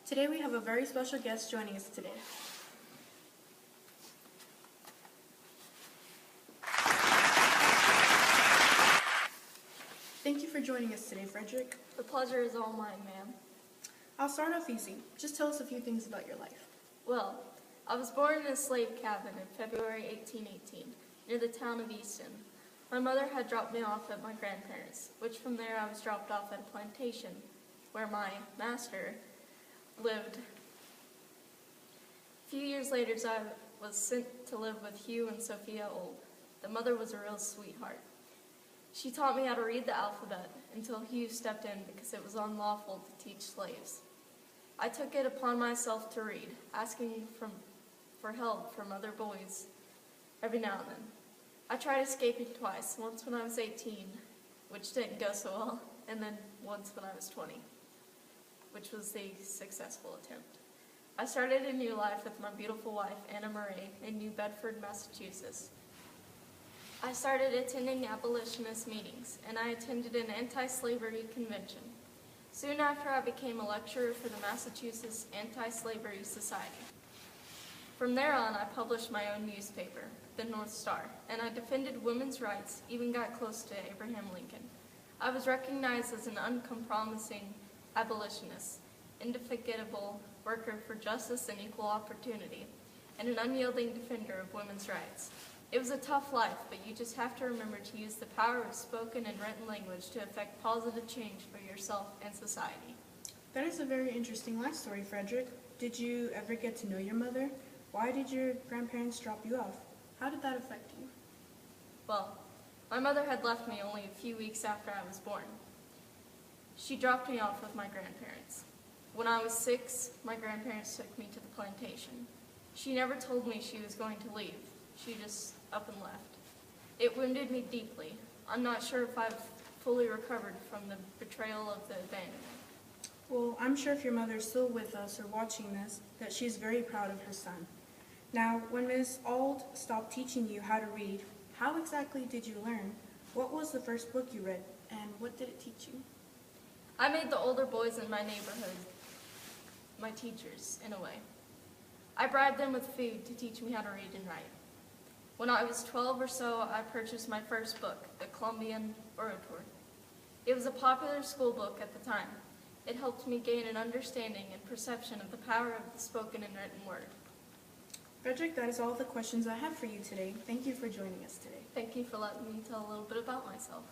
Today we have a very special guest joining us today. Thank you for joining us today, Frederick. The pleasure is all mine, ma'am. I'll start off easy. Just tell us a few things about your life. Well, I was born in a slave cabin in February 1818, near the town of Easton. My mother had dropped me off at my grandparents', which from there I was dropped off at a plantation, where my master lived. A few years later, I was sent to live with Hugh and Sophia Old. The mother was a real sweetheart. She taught me how to read the alphabet until Hugh stepped in because it was unlawful to teach slaves. I took it upon myself to read, asking for help from other boys every now and then. I tried escaping twice, once when I was 18, which didn't go so well, and then once when I was 20, which was a successful attempt. I started a new life with my beautiful wife, Anna Marie, in New Bedford, Massachusetts. I started attending abolitionist meetings, and I attended an anti-slavery convention. Soon after, I became a lecturer for the Massachusetts Anti-Slavery Society. From there on, I published my own newspaper, the North Star, and I defended women's rights, even got close to Abraham Lincoln. I was recognized as an uncompromising abolitionist, indefatigable worker for justice and equal opportunity, and an unyielding defender of women's rights. It was a tough life, but you just have to remember to use the power of spoken and written language to effect positive change for yourself and society. That is a very interesting life story, Frederick. Did you ever get to know your mother? Why did your grandparents drop you off? How did that affect you? Well, my mother had left me only a few weeks after I was born. She dropped me off with my grandparents. When I was 6, my grandparents took me to the plantation. She never told me she was going to leave. She just up and left. It wounded me deeply. I'm not sure if I've fully recovered from the betrayal of the abandonment. Well, I'm sure if your mother is still with us or watching this, that she's very proud of her son. Now, when Ms. Auld stopped teaching you how to read, how exactly did you learn? What was the first book you read, and what did it teach you? I made the older boys in my neighborhood my teachers, in a way. I bribed them with food to teach me how to read and write. When I was 12 or so, I purchased my first book, The Columbian Orator. It was a popular school book at the time. It helped me gain an understanding and perception of the power of the spoken and written word. Frederick, that is all the questions I have for you today. Thank you for joining us today. Thank you for letting me tell a little bit about myself.